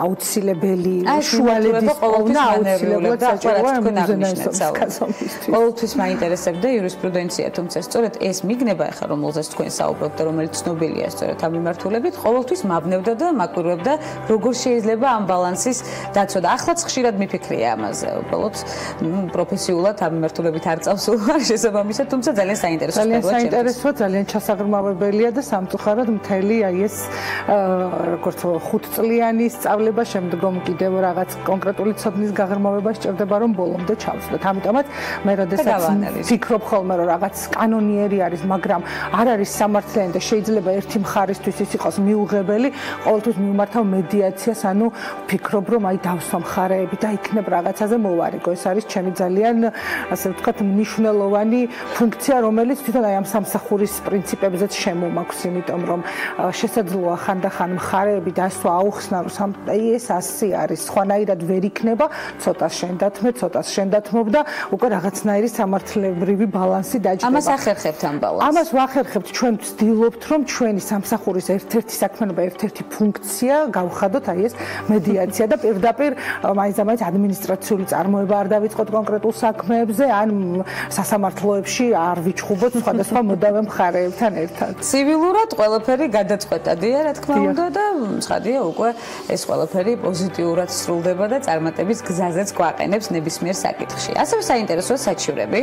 აუცილებელი შუალედის პოვნა აუცილებლად საჭიროა უზენაესობის გაზომვისთვის ყოველთვის მაინტერესებდა იურისპრუდენცია თუმცა სწორედ ეს მიგნება ახლა რომელზეც თქვენ საუბრობთ და რომელიც ცნობილია სწორედ ამ მიმართულებით ყოველთვის მაბნევდა და მაკვირვებდა როგორ შეიძლება ამ ბალანსის დაცვა და ახლაც ხშირად მიფიქრია ამაზე უბრალოდ პროფესიულად ამ მიმართულებით არ წავსულვარ შესაბამისად თუმცა ძალიან საინტერესოა ძალიან ჩასაღრმავებელია და სამწუხაროდ მთელი აი ეს როგორც 5 წლიანი სწავლება შემდგომ კიდევ რაღაც კონკრეტული ცოდნის გაღრმავება სჭირდება რომ ბოლომდე ჩავსვლეთ ამიტომაც მე როდესაც ვფიქრობ ხოლმე რომ რაღაც კანონიერი არის მაგრამ არ არის სამართლიანი და შეიძლება ერთი მხარისთვის ის იყოს მიუღებელი ყოველთვის მიმართავ მედიაციას ანუ ვფიქრობ რომ აი დავსვა მხარეები და იქნებ რაღაცაზე მოვარიგო ეს არის ჩემი ძალიან ასე ვთქვათ მნიშვნელოვანი ფუნქცია რომელიც თვითონ აი ამ სამსახურის პრინციპებზეც შემომაქვს იმიტომ რომ შესაძლოა ხანდახან მხარეები დასვა აუხსნა რომ აი ეს ასე არის სხვანაირად ვერ იქნება ცოტას შენ დათმობ და უკვე რაღაცნაირი სამართლებრივი ბალანსი დაჯდება ამას ახერხებთ ამ ბალანსს ამას ვახერხებთ ჩვენ ვცდილობთ რომ ჩვენი სამსახურის ერთ-ერთი საქმიანობა ერთ-ერთი ფუნქცია გავხადოთ აი ეს მედიაცია და პირდაპირ მაინც ადმინისტრაციული წარმოება არ დავიწყოთ კონკრეტულ საქმეებზე ან სასამართლოებში არ ვიჩხუბოთ სხვადასხვა მოდავე მხარეებთან ერთად ცივილურად ყველაფერი გადაწყვეტადია რა თქმა უნდა და ცხადია უკვე ეს ყველაფერი პოზიტიურად სრულდება და წარმატების გზაზეც გვაყენებს ნებისმიერ საკითხში ასევე საინტერესოა საჩივრები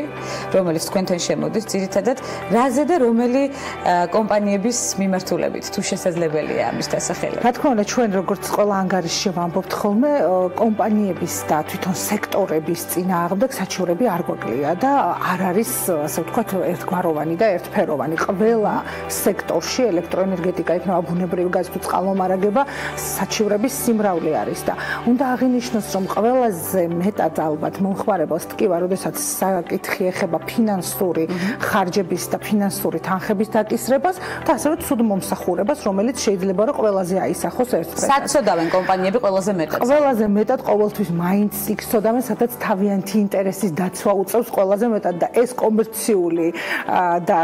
რომელიც თქვენთან შემოდის ძირითადად რაზე და რომელი კომპანიების მიმართულებით თუ შესაძლებელია ამის დასახელება რა თქმა უნდა ჩვენ როგორც ყველა ანგარიშში ვამბობთ ხოლმე კომპანიების და თვითონ სექტორების წინააღმდეგ საჩივრები არ გვაკლია და არ არის ასე ვთქვათ ერთგვაროვანი და ერთფეროვანი ყველა სექტორში ელექტროენერგეტიკა იქნება ბუნებრივი გაზი თუ წყალმომარაგება საჩივრების სიმრავლე არის და უნდა აღინიშნოს რომ ყველაზე მეტად ალბათ მომხმარებელს ტკივა როდესაც საკითხი ეხება ფინანსური ხარჯების და ფინანსური თანხების დაკისრებას და ასევე ცუდ მომსახურებას რომელიც შეიძლება რომ ყველაზე აისახოს ერთდროულად საწოდავენ კომპანიები კომპანიები ყველაზე მეტად. ყველაზე მეტად ყოველთვის მაინც იქცოდამენ, სადაც თავიანთი ინტერესის დაცვა უწევს ყველაზე მეტად და ეს კომერციული და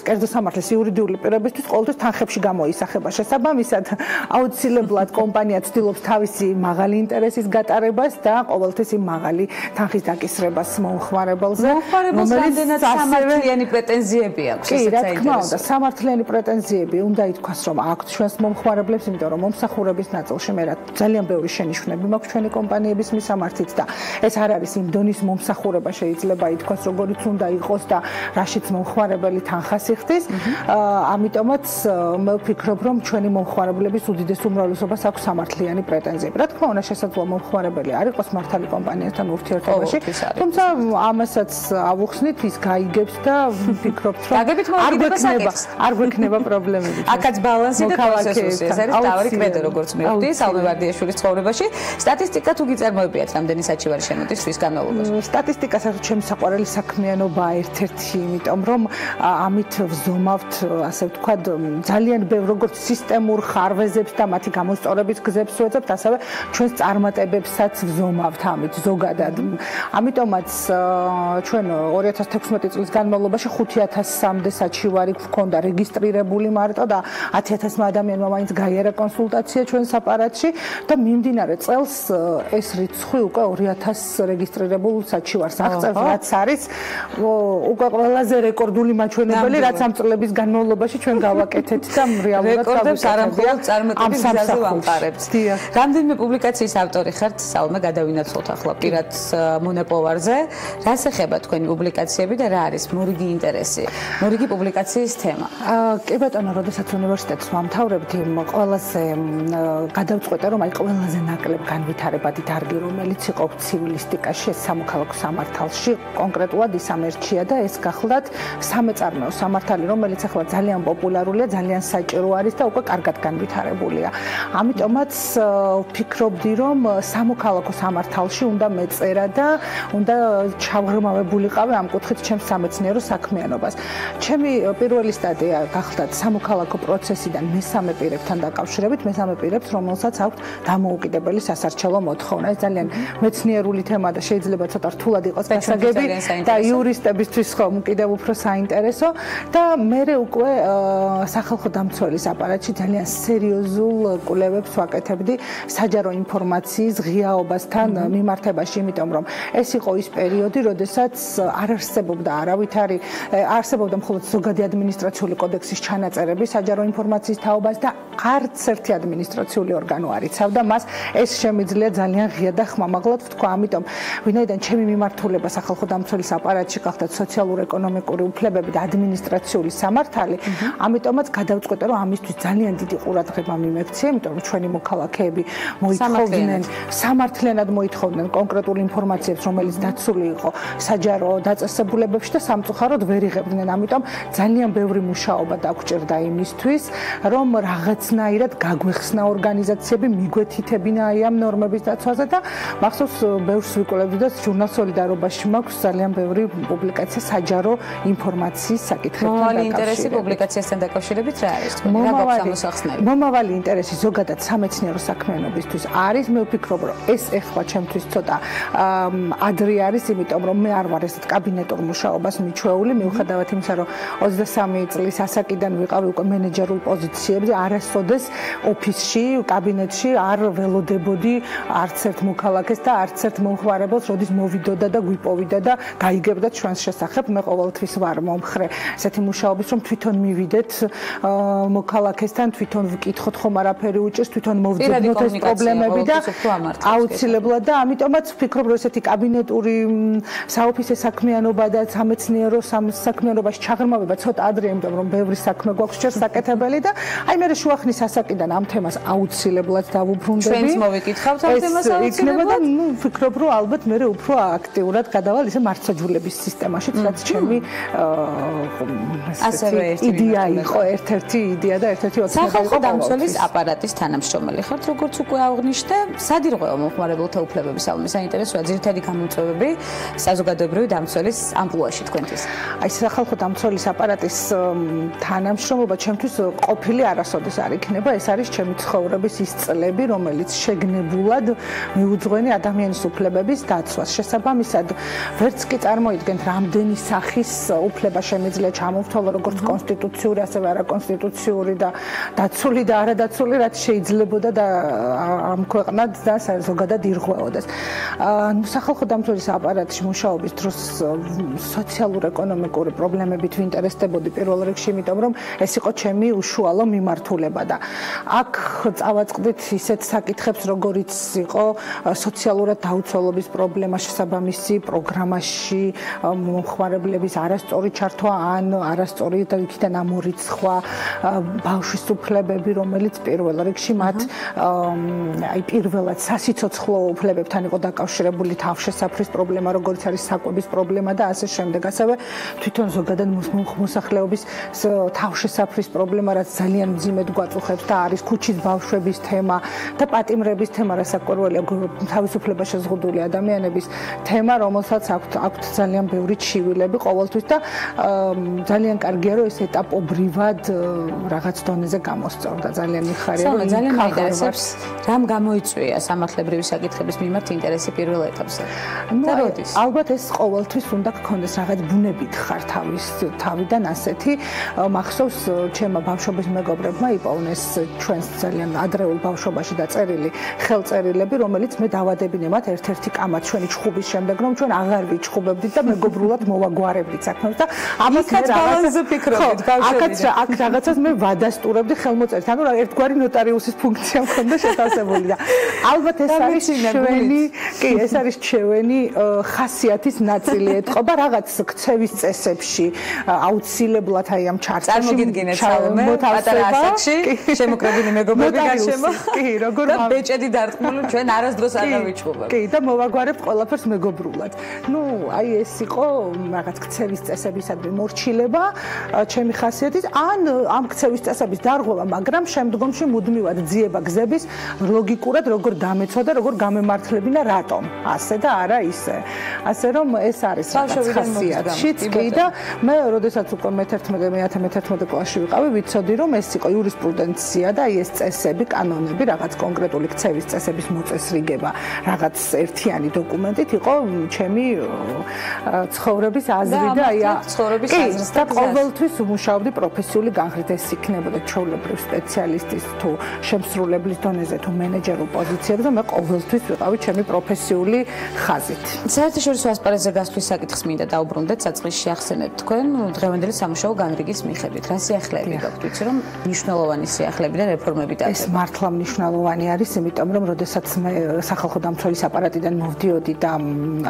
კერძო სამართლის იურიდიული პირებისთვის ყოველთვის თანხებში გამოისახება. შესაბამისად, აუცილებლად კომპანია ცდილობს თავისი მაღალი ინტერესის გატარებას და ყოველთვის იმ მაღალი თანხის დაკისრებას მომხმარებელზე. მომხმარებელს რამდენად სამართლიანი პრეტენზიები აქვს, ესეც საინტერესოა. სამართლიანი პრეტენზიები უნდა ითქვას, რომ აქვთ ჩვენს მომხმარებლებს, იმიტომ რომ მომსახურების ნაწილში მე ძალიან ბევრი შენიშვნები მაქვს ჩვენი კომპანიების მისამართით და ეს არ არის იმ დონის მომსახურება შეიძლება ითქვას, როგორიც უნდა იყოს და რაშიც მომხმარებელი თანხას იხდის. ამიტომაც მე ვფიქრობ, რომ ჩვენი მომხმარებლების უდიდეს უმრავლესობას აქვს სამართლიანი პრეტენზიები. რა თქმა უნდა, შესაძლოა მომხმარებელი არ იყოს მართალი კომპანიასთან ურთიერთობაში, თუმცა ამასაც ავუხსნით, ის გაიგებს და ვფიქრობთ, რომ არ გვექნება პრობლემები. აქაც ბალანსი და კონსენსუსი, ეს არის თავი კრედო, როგორც მივხვდი, სალომე ვარდიაშვილის ცხოვრებაში. სტატისტიკა თუ გიწარმოებიათ, რამდენი საჩივარი შემოდის თვის განმავლობაში? სტატისტიკა საერთოდ ჩემი საყვარელი საქმიანობაა ერთ-ერთი, იმიტომ რომ ამით ვზომავთ, ასე ვთქვათ, ძალიან ბევრ როგორც სისტემურ ხარვეზებს და მათი გამოსწორების გზებს ვეძებთ, ასევე ჩვენს წარმატებებსაც ვზომავთ ამით ზოგადად. ამიტომაც ჩვენ 2016 წლის განმავლობაში 5000-მდე საჩივარი გვქონდა რეგისტრირებული მარტო და 10000 ადამიანმა მაინც გაიარა კონსულტაცია ჩვენს აპარატში და მიმდინარე წელს ეს რიცხვი უკვე 2000 რეგისტრირებულ საჩივარს აღწევს, რაც არის უკვე ყველაზე რეკორდული მაჩვენებელი, რაც ამ წლების განმავლობაში ჩვენ გავაკეთეთ და რეალურად რეკორდებს არა მხოლოდ წარმატების გზაზე ვამყარებთ. რამდენიმე პუბლიკაციის ავტორი ხართ, სალომე, გადავინაცვლოთ ახლა პირად მონაპოვარზე. რას ეხება თქვენი პუბლიკაციები და რა არის მორიგი ინტერესი, მორიგი პუბლიკაციის თემა? კი ბატონო, როდესაც უნივერსიტეტს ვამთავრებდი, ყველაზე გადავწყვეტე, რომ აი ყველაზე ნაკლებ განვითარებადი დარგი, რომელიც იყო ცივილისტიკაში, სამოქალაქო სამართალში, კონკრეტულად ის ამერჩია და ეს გახლდათ სამეწარმეო სამართალი, რომელიც ახლა ძალიან პოპულარულია, ძალიან საჭირო არის და უკვე კარგად განვითარებულია. ამიტომაც ვფიქრობდი, რომ სამოქალაქო სამართალში უნდა მეწერა და უნდა ჩავღრმავებულიყავი ამ კუთხით ჩემს სამეცნიერო საქმიანობას. ჩემი პირველი სტატია გახლდათ სამოქალაქო პროცესიდან მესამე პირებთან დაკავშირებით, მესამე პირებს, რომელსაც აქვთ დამოუკიდებელი სასარჩელო მოთხოვნა. ეს ძალიან მეცნიერული თემა და შეიძლება ცოტა რთულად იყოს გასაგები და იურისტებისთვის ხომ კიდევ უფრო საინტერესო და მე უკვე სახალხო დამცველის აპარატში ძალიან სერიოზულ კვლევებს ვაკეთებდი საჯარო ინფორმაციის ღიაობასთან მიმართებაში, იმიტომ რომ ეს იყო ის პერიოდი, როდესაც არ არსებობდა არავითარი, არსებობდა მხოლოდ ზოგადი ადმინისტრაციული კოდექსის ჩანაწერები საჯარო ინფორმაციის თაობას და არც ერთი ადმინისტრაციული ორგანო არ იცავდა მას. ეს შემიძლია ძალიან ღია და ხმამაღლად ვთქვა, ამიტომ ვინაიდან ჩემი მიმართულება სახალხო დამცველის აპარატში გახდათ სოციალურ-ეკონომიკური უფლებები და ადმინისტრაციული სამართალი, ამიტომაც გადავწყვეტე, რომ ამისთვის ძალიან დიდი ყურადღება მიმექცია, იმიტომ რომ ჩვენი მოქალაქეები მოითხოვდნენ, სამართლიანად მოითხოვდნენ კონკრეტულ ინფორმაციებს, რომელიც დაცული იყო საჯარო დაწესებულებებში და სამწუხაროდ ვერ იღებდნენ. ამიტომ ძალიან ბევრი მუშაობა დაგჭირდა იმისთვის, რომ რაღაცნაირად გაგვეხსნა ორგანიზაციები, მიგვეთითებინა აი ამ ნორმების დაცვაზე და მახსოვს ბევრს ვიკვლევდი და ჟურნალ სოლიდარობაში მაქვს ძალიან ბევრი პუბლიკაცია საჯარო ინფორმაციის საკითხებთან დაკავშირებით. მომავალი ინტერესი პუბლიკაციასთან დაკავშირებით რა არის? რა გვაქვს ამოსახსნელი? მომავალი ინტერესი ზოგადად სამეცნიერო საქმიანობისთვის არის, მე ვფიქრობ, რომ ეს ეხლა ჩემთვის ცოტა ადრე არის, იმიტომ რომ მე არ ვარ ესეთ კაბინეტურ მუშაობას მიჩვეული, მიუხედავად იმისა, რომ 23 წლის ასაკიდან ვიყავი უკვე მენეჯერულ პოზიციებზე, არასოდეს ოფისში, კაბინეტში არ ველოდებოდი არც ერთ მოქალაქეს და არც ერთ მომხმარებელს, როდის მოვიდოდა და გვიპოვიდა და გაიგებდა ჩვენს შესახებ. მე ყოველთვის ვარ მომხრე ესეთი მუშაობის, რომ თვითონ მივიდეთ მოქალაქესთან, თვითონ ვკითხოთ ხომ არაფერი უჭირს, თვითონ მოვძებნოთ ეს პრობლემები და აუცილებლად და ამიტომაც ვფიქრობ, რომ ესეთი კაბინეტური საოფისე საქმიანობა და სამეცნიერო საქმიანობაში ჩაღრმავება ცოტა ადრე, იმიტომ რომ ბევრი საქმე გვაქვს ჯერ საკეთებელი და აი მე შუახნის ასაკიდან ამ თემას აუცილებლად დავუბრუნდები. ჩვენც მოვიკითხავთ ამ თემას აუცილებლად და ვფიქრობ, რომ ალბათ მე უფრო აქტიურად გადავალ ისე მართლმსაჯულების სისტემაში, რაც ჩემი იდეა იყო, ერთ-ერთი იდეა და ერთ-ერთი ოცნება იყო. სახალხო დამცველის აპარატის თანამშრომელი ხართ, როგორც უკვე აღვნიშნე, სად ირღვევა მომხმარებელთა უფლებები? სალომე, საინტერესოა ძირითადი გამომწვევები საზოგადოებრივი დამცველის ამპლუაში თქვენთვის. აი სახალხო დამცველის აპარატის თანამშრომლობა ჩემთვის ყოფილი არასოდეს არ იქნება, ეს არის ჩემი ცხოვრების ის წლები. ტრიბუნალები, რომელიც შეგნებულად მიუძღვენი ადამიანის უფლებების დაცვას. შესაბამისად, ვერც კი წარმოიდგენთ, რამდენი სახის უფლება შემიძლია ჩამოვთვალო, როგორც კონსტიტუციური, ასევე არაკონსტიტუციური და დაცული და არადაცული, რაც შეიძლებოდა და ამ ქვეყნად და ზოგადად ირღვეოდეს. სახალხო დამცველის აპარატში მუშაობის დროს სოციალურ-ეკონომიკური პრობლემებით ვინტერესდებოდი პირველ რიგში, იმიტომ რომ ეს იყო ჩემი უშუალო მიმართულება და აქ წავაწყდით ისეთ საკითხებს, როგორიც იყო სოციალურად დაუცველობის პრობლემა, შესაბამისი პროგრამაში მომხმარებლების არასწორი ჩართვა ან არასწორი და იქიდან ამორიცხვა, ბავშვის უფლებები, რომელიც პირველ რიგში მათ აი პირველად სასიცოცხლო უფლებებთან იყო დაკავშირებული თავშესაფრის პრობლემა, როგორც არის საკვების პრობლემა და ასე შემდეგ. ასევე თვითონ ზოგადად მოსახლეობის თავშესაფრის პრობლემა, რაც ძალიან მძიმედ გვაწუხებს და არის ქუჩის ბავშვების თემა და პატიმრების თემა, რასაკვირველია, თავისუფლება შეზღუდული ადამიანების თემა, რომელსაც აქვთ ძალიან ბევრი ჩივილები ყოველთვის და ძალიან კარგია, რომ ეს ეტაპობრივად რაღაც დონეზე გამოსწორდა. ძალიან მიხარია, რომ ძალიან მაინტერესებს, რამ გამოიწვია სამართლებრივი საკითხების მიმართ ინტერესი პირველ ეტაპზე. ალბათ ეს ყოველთვის უნდა გქონდეს რაღაც ბუნებით ხარ თავიდან ასეთი. მახსოვს ჩემმა ბავშვობის მეგობრებმა იპოვნეს ჩვენს ძალიან ადრეულ ბავშვობაში დაწერილი ხელწერილები, რომელიც მე დავადებინე მათ ერთ-ერთი კამათ ჩვენი ჩხუბის შემდეგ, რომ ჩვენ აღარ ვიჩხუბებდით და მეგობრულად მოვაგვარებდით საქმეს და ამას მე რაღაცა ფიქრობთ ბავშვები. აქ რაღაცას მე ვადასტურებდი ხელმოწერით. ანუ ერთგვარი ნოტარიუსის ფუნქცია მქონდა შეთავსებული და ალბათ ეს არის ჩვენი ხასიათის ნაწილი ეთყობა რაღაც ქცევის წესებში აუცილებლად აი ამ ჩარტში წარმოგიდგინეთ სალომე პატარა ასაკში შემოკრებილი მეგობრები გარშემო კი როგორ და ბეჭედი დარტყმული ჩვენ არასდროს არ დავიჩხუბებთ კი და მოვაგვარებთ ყველაფერს მეგობრულად ნუ აი ეს იყო რაღაც ქცევის წესებისადმი მორჩილება ჩემი ხასიათის ან ამ ქცევის წესების დარღვევა მაგრამ შემდგომში მუდმივად ძიება გზების ლოგიკურად როგორ დამეცვა და როგორ გამემართლებინა რატომ ასე და არა ისე ასე რომ ეს არის ხასიათშიც კი და მე როდესაც უკვე მე-11 კლასში ვიყავი ვიცოდი რომ ეს იყო იურისპრუდენცია და აი ეს წესები კანონები რაღაც კონკრეტული ქცევის წესების მოწესრიგება რაღაც ერთიანი დოკუმენტით იყო ჩემი ცხოვრების აზრი და აი ცხოვრების აზრის და ყოველთვის ვმუშაობდი პროფესიული განხრით ეს იქნებოდა ჩვეულებრივ სპეციალისტის თუ შემსრულებლის დონეზე თუ მენეჯერულ პოზიციებზე და მე ყოველთვის ვიყავი ჩემი პროფესიული ხაზით. საერთაშორისო ასპარეზზე გასვლის საკითხს მინდა დაუბრუნდეთ საწყისში ახსენეთ თქვენ დღევანდელი სამუშაო განრიგის მიხედვით რა სიახლეები გაქვთ ვიცი რომ მნიშვნელოვანი სიახლეები და რეფორმები და ეს მართლა მნიშვნელოვანი არის იმიტომ რომ როდესაც მე სახალხო დამცველის აპარატიდან მოვდიოდი და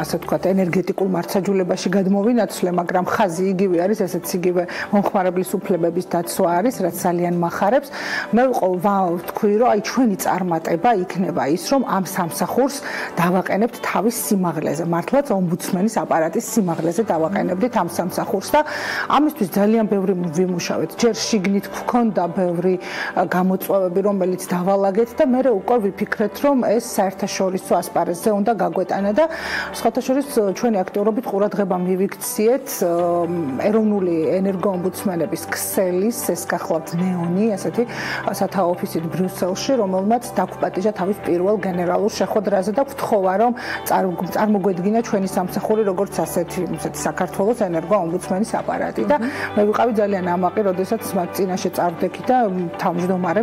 ასე ვთქვათ ენერგეტიკულ მართლმსაჯულებაში გადმოვინაცვლე მაგრამ ხაზი იგივე არის ესეც იგივე მომხმარებლის უფლებების დაცვა არის რაც ძალიან მახარებს მე ვთქვი რომ აი ჩვენი წარმატება იქნება ის რომ ამ სამსახურს დავაყენებთ თავის სიმაღლეზე მართლაც ომბუდსმენის აპარატის სიმაღლეზე დავაყენებდით ამ სამსახურს და ამისთვის ძალიან ბევრი ვიმუშავეთ ჯერ შიგნით გვქონდა ბევრი გამოწვევები რომელიც დავალაგეთ და მე უკვე ვიფიქრეთ რომ ეს საერთაშორისო ასპარეზზე უნდა გაგვეტანა და სხვათა შორის ჩვენი აქტიურობით ყურადღება მივიქციეთ ეროვნული ენერგოომბუდსმენების ქსელის ეს გახლავთ ნეონი ასეთი სათავო ოფისით ბრიუსელში რომელმაც დაგვპატიჟა თავის პირველ გენერალურ შეხვედრაზე და ვთხოვა რომ წარმოგვედგინა ჩვენი სამსახური როგორც ასეთი საქართველოს ენერგოომბუდსმენის აპარატი და მე ვიყავი ძალიან ამაყი როდესაც მათ წინაშე წავდექი და თავმჯდომარე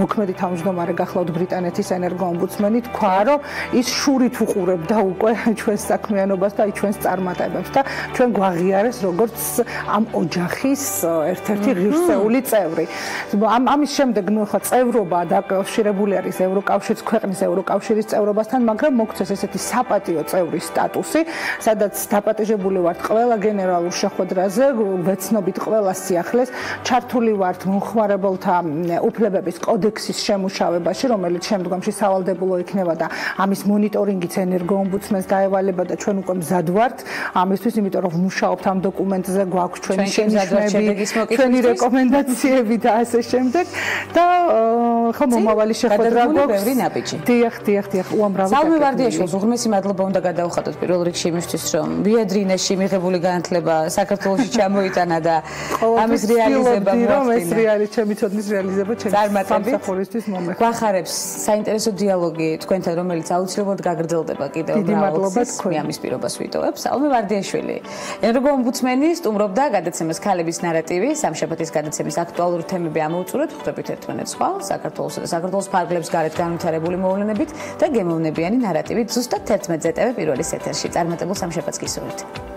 მოქმედი თავმჯდომარე გახლავთ ბრიტანეთის ენერგოომბუდსმენი თქვა რომ ის შურით უყურებდა უკვე ჩვენს საქმიანობას და ჩვენს წარმატებებს და ჩვენ გვაღიარეს როგორც ამ ოჯახის ერთ-ერთი ღირსეული წევრი ამის შემდეგ ნუ ხა წევრობა დაკავშირებული არის ევროკავშირის ქვეყნის ევროკავშირის წევრობასთან მაგრამ მოგცეს ესეთი საპატიო წევრის სტატუსი სადაც დაპატიჟებული ვართ ყველა გენერალურ შეხვედრაზე ვეცნობით ყველა სიახლეს ჩართული ვართ მომხმარებელთა უფლებების კოდექსის შემუშავებაში რომელიც შემდგომში სავალდებულო იქნება და ამის მონიტორინგიც ენერგოომბუდსმენს დაევალება და ჩვენ უკვე მზად ვართ ამისთვის იმიტომ რომ ვმუშაობთ ამ დოკუმენტზე გვაქვს ჩვენი შენიშვნები ჩვენი რეკომენდაციები და ასე შემდეგ და ხო მომავალი შეხვედრა გვაქვს დიახ უამრავი სალომე ვარდიაშვილს უღრმესი მადლობა უნდა გადავხატოთ პირველ რიგში იმისთვის რომ ვიედრინეში მიღებული განათლება საქართველოში ჩამოიტანა და ამის რეალიზება მოახდინა რომ ეს რეალი ჩემი ცოდნის რეალიზება ჩემი სამსახურისთვის მოგესალმებით. გვახარებს საინტერესო დიალოგი თქვენთან, რომელიც აუცილებლად გაგრძელდება კიდევ მრავალ თქვენ ამის პირობას ვიტოვებ. სალომე ვარდიაშვილი, ენერგოომბუდსმენი, სტუმრობდა გადაცემას ქალების ნარატივი, სამშაბათის გადაცემის აქტუალური თემები ამოვწურეთ, ხვდებით ერთმანეთს ხვალ, საქართველოს და საქართველოს ფარგლებს გარეთ განვითარებული მოვლენებით და გემოვნებიანი ნარატივით ზუსტად 11-ზე ტევე პირველის ეთერში. წარმატებულ სამშაბათს გისურვებთ.